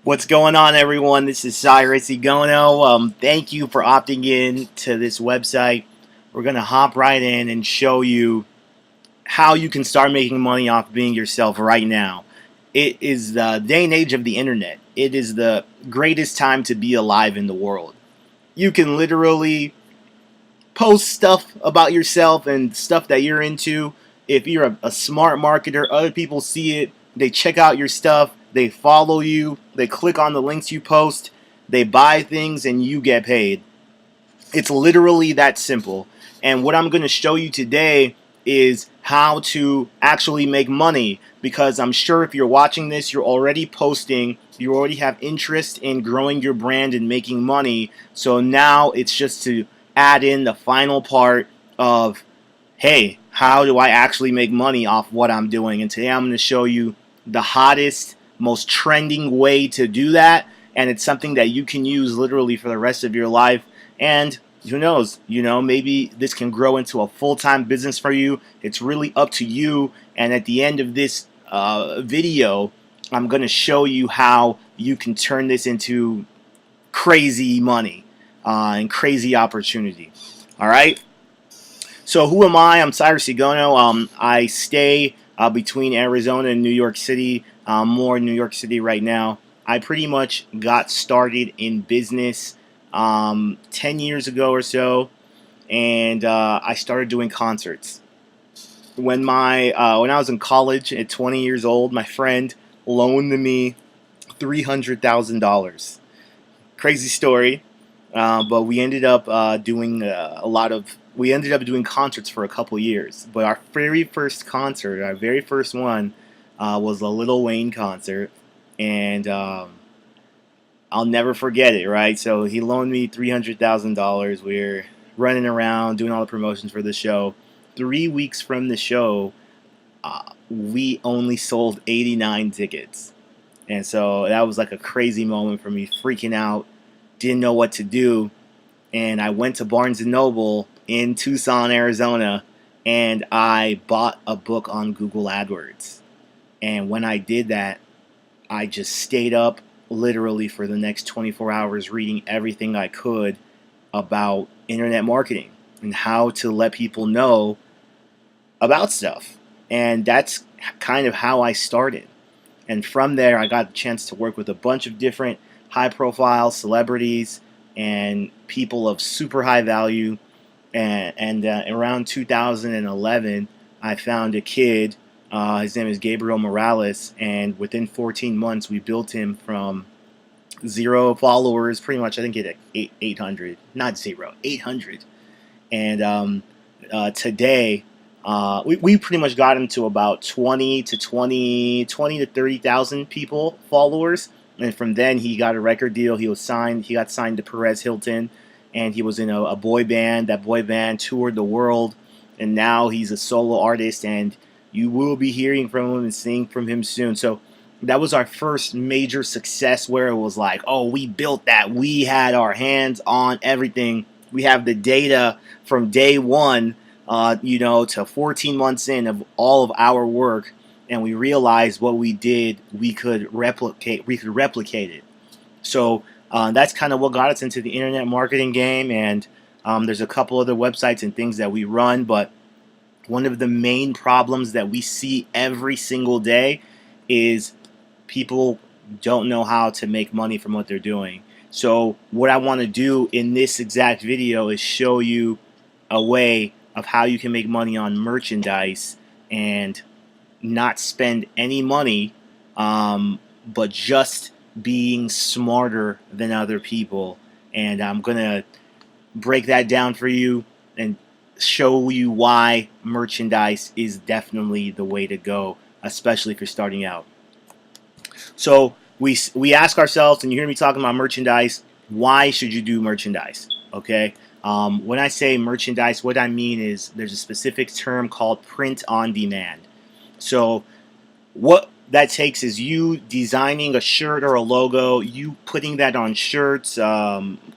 What's going on, everyone? This is Cyrus Egono. Thank you for opting in to this website. We're going to hop right in and show you how you can start making money off being yourself right now. It is the day and age of the internet. It is the greatest time to be alive in the world. You can literally post stuff about yourself and stuff that you're into. If you're a smart marketer, other people see it, they check out your stuff, they follow you, they click on the links you post, they buy things, and you get paid. It's literally that simple. And what I'm going to show you today is how to actually make money, because I'm sure if you're watching this, you're already posting, you already have interest in growing your brand and making money. So now it's just to add in the final part of, hey, how do I actually make money off what I'm doing? And today I'm going to show you the hottest, most trending way to do that. And it's something that you can use literally for the rest of your life. And who knows, maybe this can grow into a full-time business for you. It's really up to you. And at the end of this video, I'm going to show you how you can turn this into crazy money and crazy opportunity. All right. So who am I? I'm Cyrus Egono. I stay between Arizona and New York City. More in New York City right now. I pretty much got started in business 10 years ago or so, and I started doing concerts. When I was in college at 20 years old, my friend loaned me $300,000. Crazy story, but we ended up doing we ended up doing concerts for a couple years. But our very first concert, our very first one, was a Lil Wayne concert, and I'll never forget it, right? So he loaned me $300,000. We're running around doing all the promotions for the show. 3 weeks from the show, we only sold 89 tickets. And so that was like a crazy moment for me, freaking out, didn't know what to do. And I went to Barnes & Noble in Tucson, Arizona, and I bought a book on Google AdWords. And when I did that, I just stayed up literally for the next 24 hours reading everything I could about internet marketing and how to let people know about stuff. And that's kind of how I started. And from there, I got the chance to work with a bunch of different high-profile celebrities and people of super high value. And around 2011, I found a kid. His name is Gabriel Morales, and within 14 months, we built him from 0 followers, pretty much. I think he had 800, not 0, 800. And today, we pretty much got him to about 20 to 30,000 people, followers. And from then, he got a record deal. He got signed to Perez Hilton, and he was in a boy band. That boy band toured the world, and now he's a solo artist, and you will be hearing from him and seeing from him soon. So that was our first major success, where it was like, oh, we built that. We had our hands on everything. We have the data from day one, to 14 months in of all of our work, and we realized what we did, we could replicate it. So that's kind of what got us into the internet marketing game, and there's a couple other websites and things that we run, but one of the main problems that we see every single day is people don't know how to make money from what they're doing. So what I want to do in this exact video is show you a way of how you can make money on merchandise and not spend any money, but just being smarter than other people. And I'm going to break that down for you and show you why merchandise is definitely the way to go, especially if you're starting out. So we ask ourselves, and you hear me talking about merchandise, why should you do merchandise? Okay. When I say merchandise, what I mean is there's a specific term called print on demand. So what that takes is you designing a shirt or a logo, you putting that on shirts,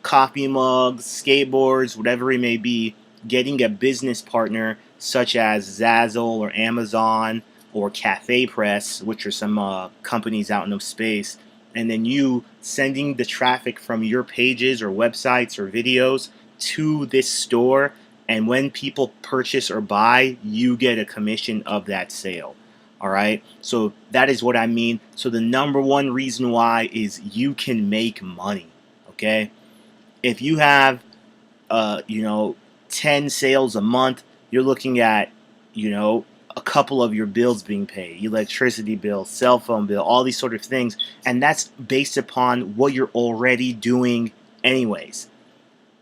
coffee mugs, skateboards, whatever it may be, getting a business partner such as Zazzle or Amazon or Cafe Press, which are some companies out in the space, and then you sending the traffic from your pages or websites or videos to this store. And when people purchase or buy, you get a commission of that sale. All right. So that is what I mean. So the number one reason why is you can make money. Okay. If you have, you know, 10 sales a month, you're looking at, you know, a couple of your bills being paid, electricity bill, cell phone bill, all these sort of things. And that's based upon what you're already doing anyways.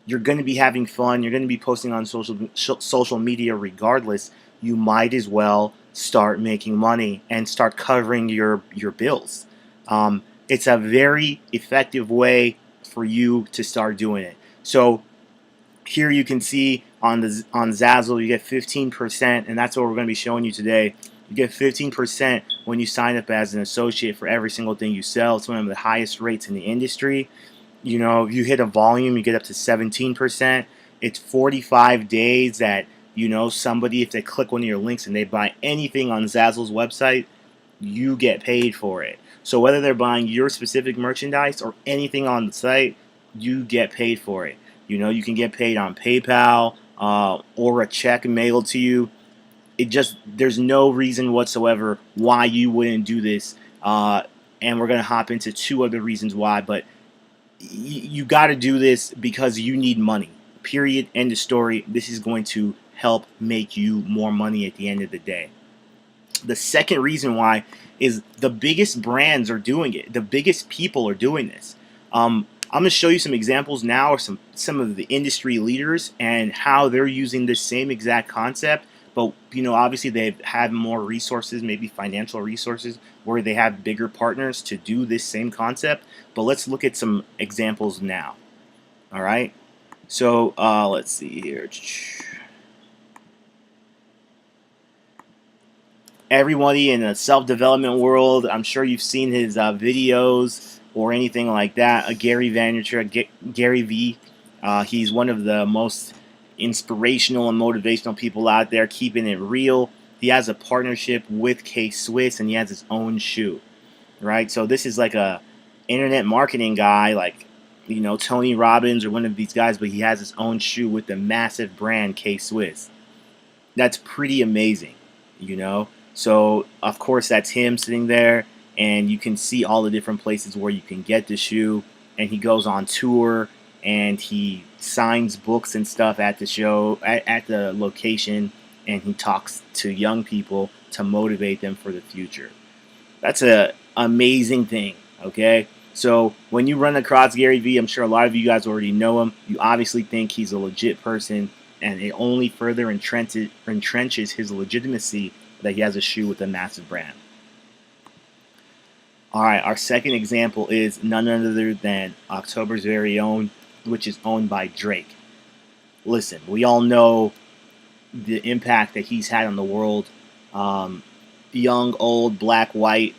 You're going to be having fun. You're going to be posting on social media regardless. You might as well start making money and start covering your bills. It's a very effective way for you to start doing it. So here you can see on Zazzle you get 15%, and that's what we're going to be showing you today. You get 15% when you sign up as an associate for every single thing you sell. It's one of the highest rates in the industry. You know, if you hit a volume, you get up to 17%. It's 45 days that, you know, somebody, if they click one of your links and they buy anything on Zazzle's website, you get paid for it. So whether they're buying your specific merchandise or anything on the site, you get paid for it. You know, you can get paid on PayPal or a check mailed to you. There's no reason whatsoever why you wouldn't do this. And we're going to hop into two other reasons why, but you got to do this because you need money. Period. End of story. This is going to help make you more money at the end of the day. The second reason why is the biggest brands are doing it. The biggest people are doing this. I'm going to show you some examples now of some of the industry leaders and how they're using this same exact concept. But, you know, obviously they've had more resources, maybe financial resources, where they have bigger partners to do this same concept. But let's look at some examples now. All right. So let's see here. Everybody in the self-development world, I'm sure you've seen his videos or anything like that. Gary Vaynerchuk, Gary V. He's one of the most inspirational and motivational people out there, keeping it real. He has a partnership with K-Swiss, and he has his own shoe, right? So this is like a internet marketing guy, like, you know, Tony Robbins or one of these guys, but he has his own shoe with the massive brand K-Swiss. That's pretty amazing, you know? So, of course, that's him sitting there, and you can see all the different places where you can get the shoe, and he goes on tour, and he signs books and stuff at the show, at the location, and he talks to young people to motivate them for the future. That's an amazing thing, okay? So when you run across Gary Vee, I'm sure a lot of you guys already know him. You obviously think he's a legit person, and it only further entrenches his legitimacy that he has a shoe with a massive brand. All right, our second example is none other than October's very own, which is owned by Drake. Listen, we all know the impact that he's had on the world. Young, old, black, white,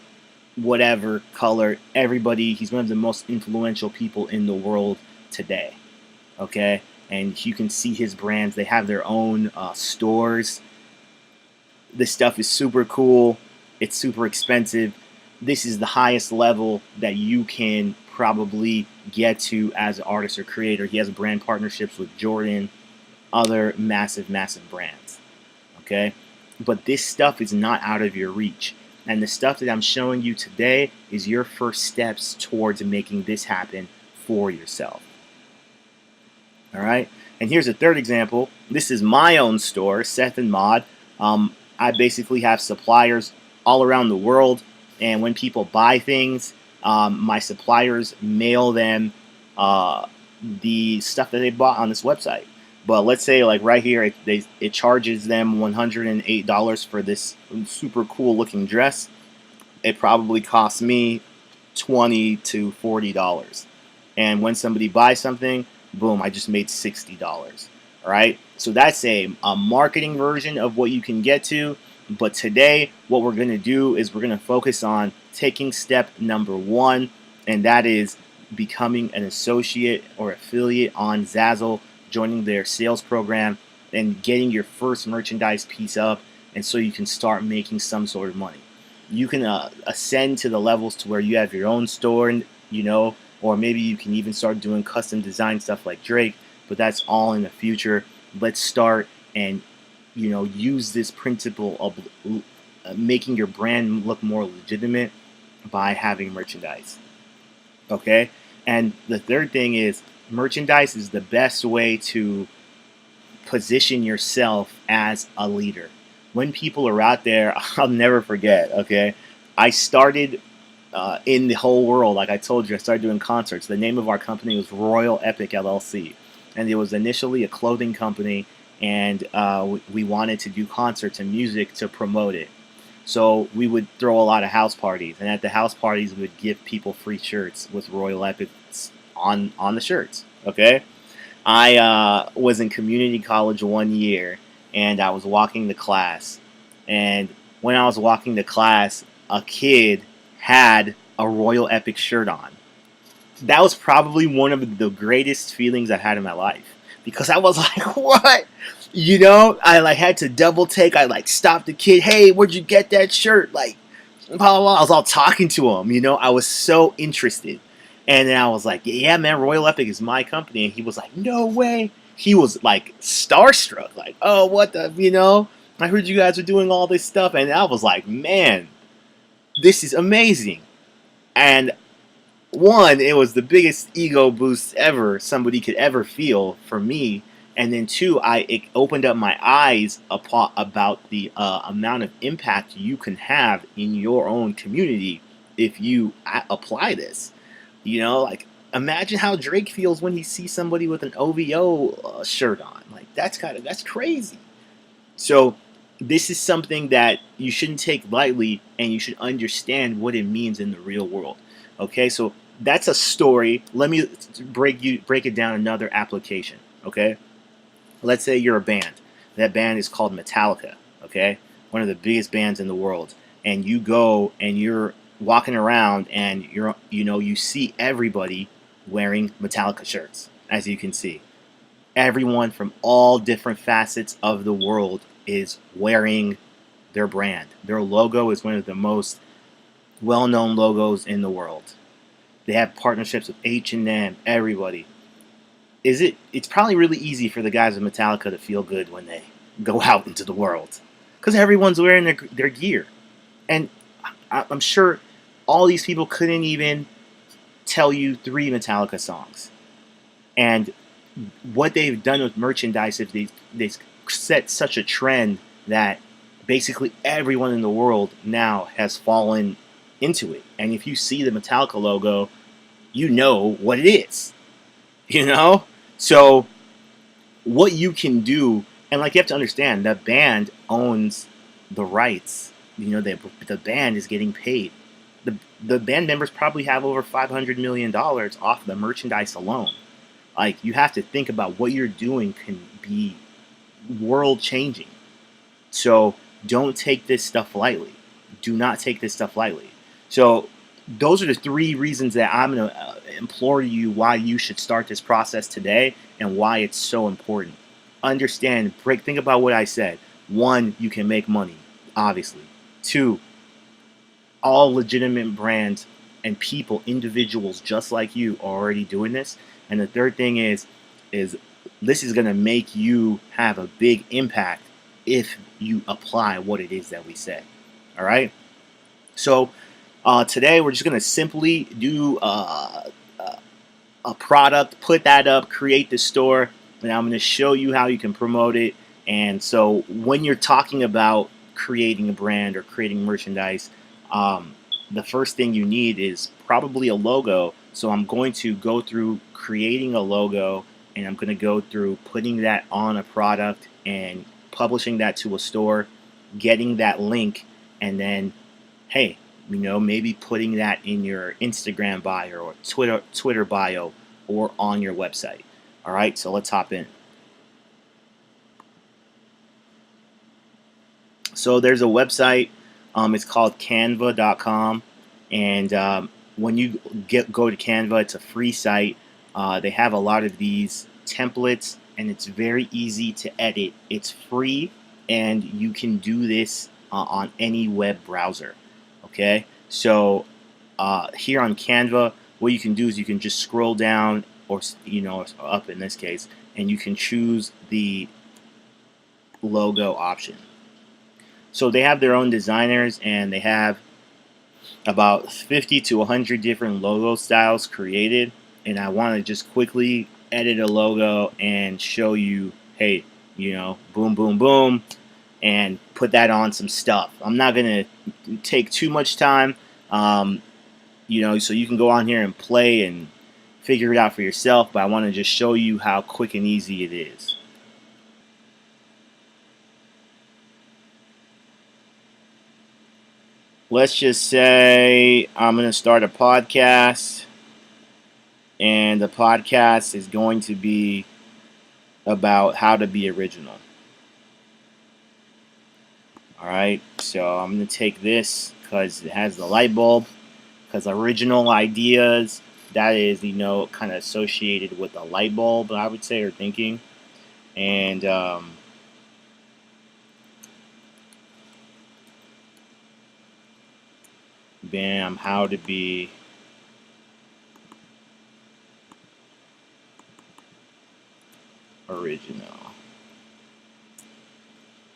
whatever color, everybody. He's one of the most influential people in the world today. Okay, and you can see his brands. They have their own stores. This stuff is super cool. It's super expensive. This is the highest level that you can probably get to as an artist or creator. He has brand partnerships with Jordan, other massive brands. Okay, but this stuff is not out of your reach. And the stuff that I'm showing you today is your first steps towards making this happen for yourself. All right. And here's a third example. This is my own store, Seth and Mod. I basically have suppliers all around the world. And when people buy things, my suppliers mail them the stuff that they bought on this website. But let's say, like right here, it charges them $108 for this super cool looking dress. It probably costs me $20 to $40. And when somebody buys something, boom, I just made $60. All right. So that's a marketing version of what you can get to. But today, what we're going to do is we're going to focus on taking step number one, and that is becoming an associate or affiliate on Zazzle, joining their sales program, and getting your first merchandise piece up, and so you can start making some sort of money. You can ascend to the levels to where you have your own store, or maybe you can even start doing custom design stuff like Drake. But that's all in the future. Let's start and use this principle of making your brand look more legitimate by having merchandise. Okay, and the third thing is merchandise is the best way to position yourself as a leader. When people are out there, I'll never forget. Okay, I started in the whole world. Like I told you, I started doing concerts. The name of our company was Royal Epic LLC, and it was initially a clothing company, and we wanted to do concerts and music to promote it. So we would throw a lot of house parties, and at the house parties, we would give people free shirts with Royal Epic on the shirts. Okay, I was in community college 1 year, and I was walking to class. And when I was walking to class, a kid had a Royal Epic shirt on. That was probably one of the greatest feelings I had in my life because I was like, "What?" I like had to double take. I like stopped the kid. Hey, where'd you get that shirt? Like, blah blah blah. I was all talking to him. I was so interested. And then I was like, yeah, man, Royal Epic is my company. And he was like, no way. He was like starstruck, like, oh, what I heard you guys are doing all this stuff. And I was like, man, this is amazing. And one, it was the biggest ego boost ever somebody could ever feel for me. And then two, it opened up my eyes about the amount of impact you can have in your own community if you apply this. Like imagine how Drake feels when he sees somebody with an OVO shirt on. Like that's crazy. So this is something that you shouldn't take lightly, and you should understand what it means in the real world. Okay, so that's a story. Let me break it down another application. Okay, let's say you're a band. That band is called Metallica. Okay, one of the biggest bands in the world, and you go and you're walking around and you see everybody wearing Metallica shirts, as you can see. Everyone from all different facets of the world is wearing their brand. Their logo is one of the most well-known logos in the world. They have partnerships with H&M, everybody. It's probably really easy for the guys of Metallica to feel good when they go out into the world because everyone's wearing their gear. And I'm sure all these people couldn't even tell you 3 Metallica songs. And what they've done with merchandise is they set such a trend that basically everyone in the world now has fallen into it. And if you see the Metallica logo, you know what it is. So what you can do, and like you have to understand, the band owns the rights. The band is getting paid. The band members probably have over $500 million off the merchandise alone. Like, you have to think about what you're doing can be world changing. So don't take this stuff lightly. Do not take this stuff lightly. So those are the 3 reasons that I'm going to implore you why you should start this process today and why it's so important. Understand, think about what I said. 1, you can make money, obviously. 2, all legitimate brands and people, individuals just like you, are already doing this. And the third thing is this is going to make you have a big impact if you apply what it is that we say. All right. So today we're just going to simply do a product, put that up, create the store, and I'm going to show you how you can promote it. And so when you're talking about creating a brand or creating merchandise, the first thing you need is probably a logo. So I'm going to go through creating a logo, and I'm going to go through putting that on a product and publishing that to a store, getting that link, and then, hey, maybe putting that in your Instagram bio or Twitter bio or on your website. All right, so let's hop in. So there's a website. It's called Canva.com, and when you go to Canva, it's a free site. They have a lot of these templates, and it's very easy to edit. It's free, and you can do this on any web browser. Okay, so here on Canva, what you can do is you can just scroll down, or up in this case, and you can choose the logo option. So they have their own designers, and they have about 50 to 100 different logo styles created. And I want to just quickly edit a logo and show you, hey, boom, boom, boom, and put that on some stuff. I'm not going to take too much time, so you can go on here and play and figure it out for yourself, but I want to just show you how quick and easy it is. Let's just say I'm going to start a podcast, and the podcast is going to be about how to be original. Alright, so I'm going to take this because it has the light bulb, because original ideas, that is, kind of associated with a light bulb, I would say, or thinking. And bam, how to be original.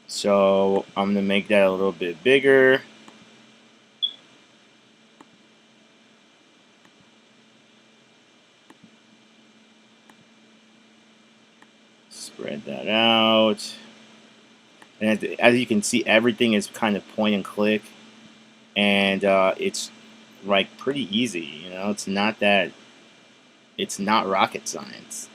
So I'm going to make that a little bit bigger. Spread that out. And as you can see, everything is kind of point and click. And it's like pretty easy. It's not rocket science.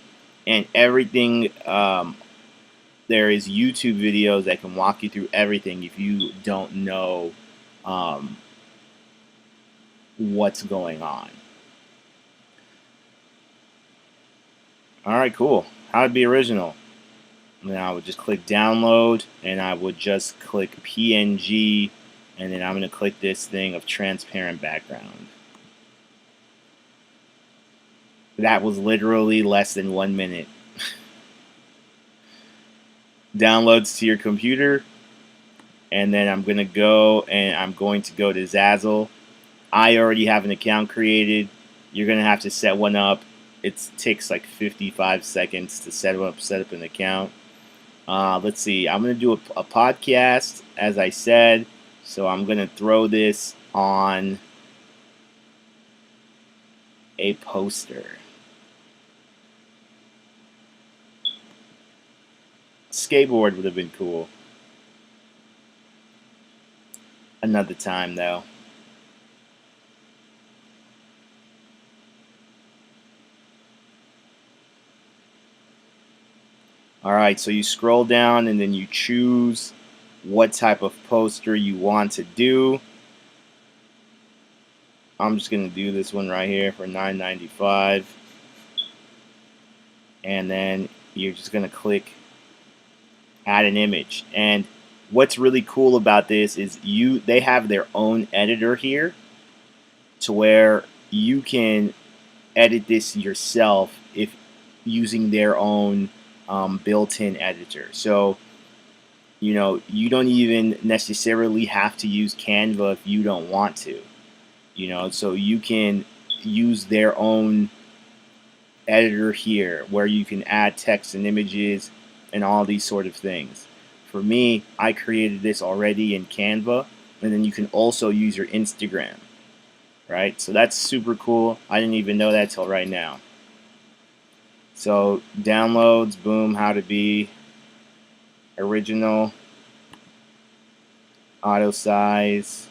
And everything, there is YouTube videos that can walk you through everything if you don't know what's going on. Alright, cool. How to be original. And then I would just click download, and I would just click PNG, and then I'm going to click this thing of transparent background. That was literally less than 1 minute. Downloads to your computer, and then I'm going to go to Zazzle. I already have an account created. You're going to have to set one up. It takes like 55 seconds to set up an account. Let's see. I'm going to do a podcast, as I said. So I'm going to throw this on a poster. Skateboard would have been cool. Another time, though. Alright, so you scroll down and then you choose what type of poster you want to do. I'm just going to do this one right here for $9.95. And then you're just going to click add an image. And what's really cool about this is they have their own editor here to where you can edit this yourself if using their own built-in editor. So you don't even necessarily have to use Canva if you don't want to. So you can use their own editor here where you can add text and images and all these sort of things. For me, I created this already in Canva, and then you can also use your Instagram, right? So that's super cool. I didn't even know that till right now. So downloads, boom, how to be original, auto size,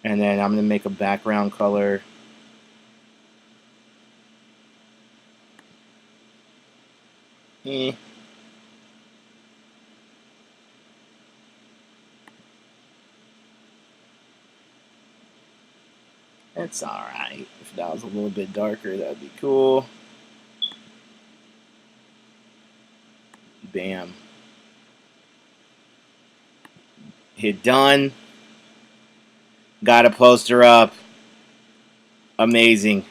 and then I'm going to make a background color. It's alright. If that was a little bit darker, that would be cool. Bam. Hit done. Got a poster up. Amazing.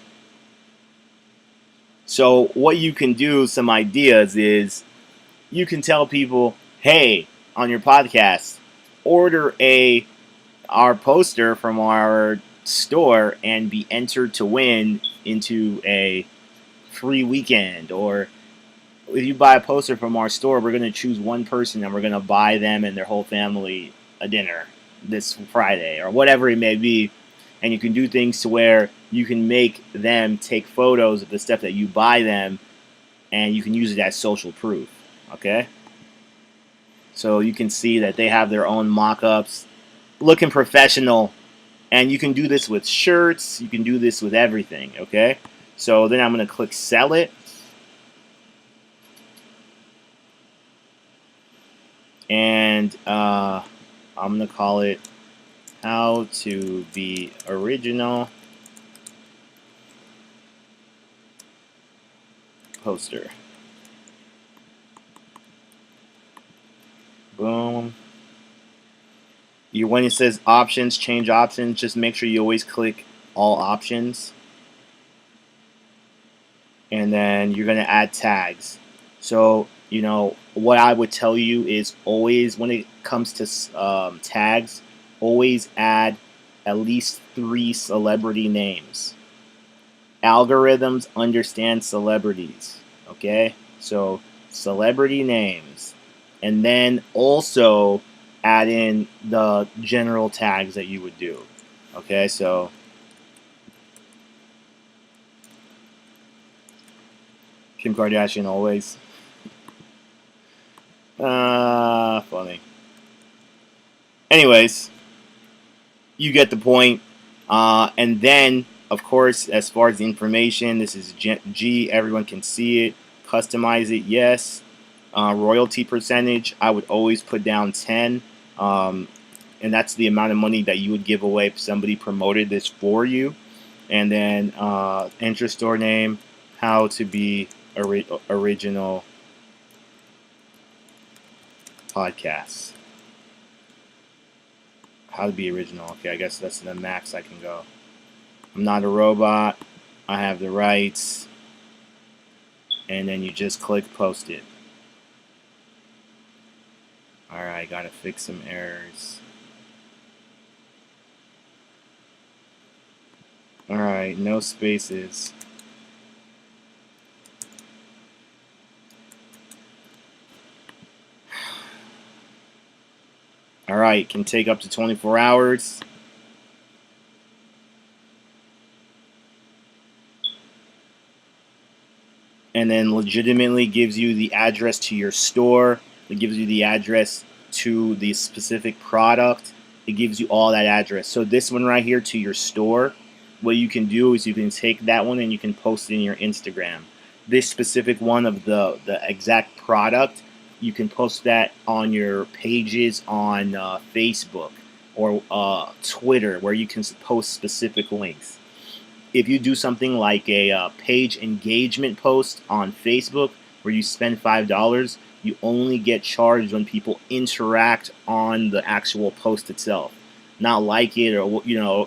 So what you can do, some ideas is you can tell people, hey, on your podcast, order our poster from our store and be entered to win into a free weekend. Or if you buy a poster from our store, we're going to choose one person and we're going to buy them and their whole family a dinner this Friday, or whatever it may be. And you can do things to where you can make them take photos of the stuff that you buy them, and you can use it as social proof. Okay? So you can see that they have their own mock-ups, looking professional. And you can do this with shirts. You can do this with everything. Okay? So then I'm going to click sell it. And I'm going to call it how to be original poster. Boom. When it says options, change options, just make sure you always click all options. And then you're going to add tags. So, what I would tell you is always, when it comes to tags, always add at least 3 celebrity names. Algorithms understand celebrities. Okay? So, celebrity names. And then also add in the general tags that you would do. Okay, so Kim Kardashian always. Funny. Anyways, you get the point. And then, of course, as far as the information, this is G. Everyone can see it. Customize it, yes. Royalty percentage, I would always put down 10. And that's the amount of money that you would give away if somebody promoted this for you. And then enter store name, how to be original podcasts. How to be original. Okay, I guess that's the max I can go. I'm not a robot. I have the rights. And then you just click post it. Alright, gotta fix some errors. Alright, no spaces. Alright, can take up to 24 hours. And then legitimately gives you the address to your store. It gives you the address to the specific product. It gives you all that address. So this one right here, to your store, what you can do is you can take that one and you can post it in your Instagram. This specific one of the exact product, you can post that on your pages on Facebook or Twitter, where you can post specific links. If you do something like a page engagement post on Facebook where you spend $5, you only get charged when people interact on the actual post itself, not like it, or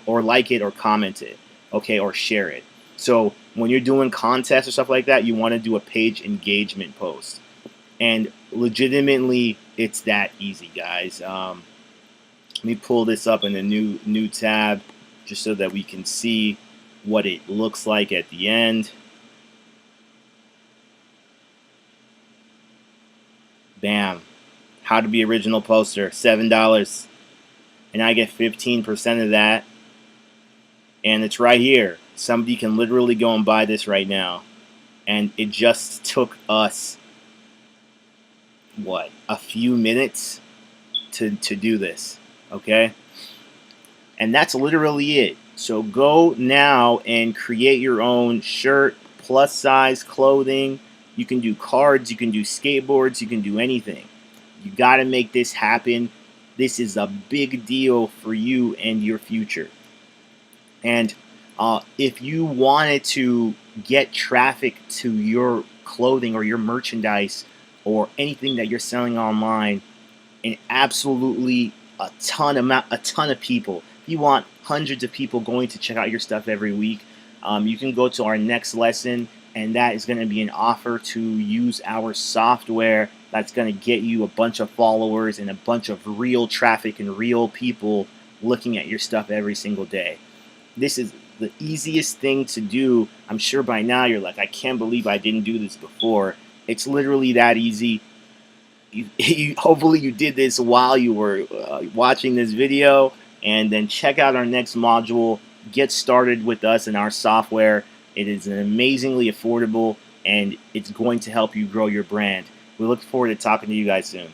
or like it or comment it, okay, or share it. So when you're doing contests or stuff like that, you want to do a page engagement post, and legitimately, it's that easy, guys. Let me pull this up in a new tab just so that we can see what it looks like at the end. Bam. How to be original poster, $7. And I get 15% of that. And it's right here. Somebody can literally go and buy this right now. And it just took us, what, a few minutes to do this. Okay? And that's literally it. So go now and create your own shirt, plus size clothing. You can do cards, you can do skateboards, you can do anything. You got to make this happen. This is a big deal for you and your future. And if you wanted to get traffic to your clothing or your merchandise or anything that you're selling online, and absolutely a ton of people, if you want hundreds of people going to check out your stuff every week, you can go to our next lesson and that is going to be an offer to use our software that's going to get you a bunch of followers and a bunch of real traffic and real people looking at your stuff every single day. This is the easiest thing to do. I'm sure by now you're like, I can't believe I didn't do this before. It's literally that easy. Hopefully you did this while you were watching this video, and then check out our next module. Get started with us and our software. It is an amazingly affordable, and it's going to help you grow your brand. We look forward to talking to you guys soon.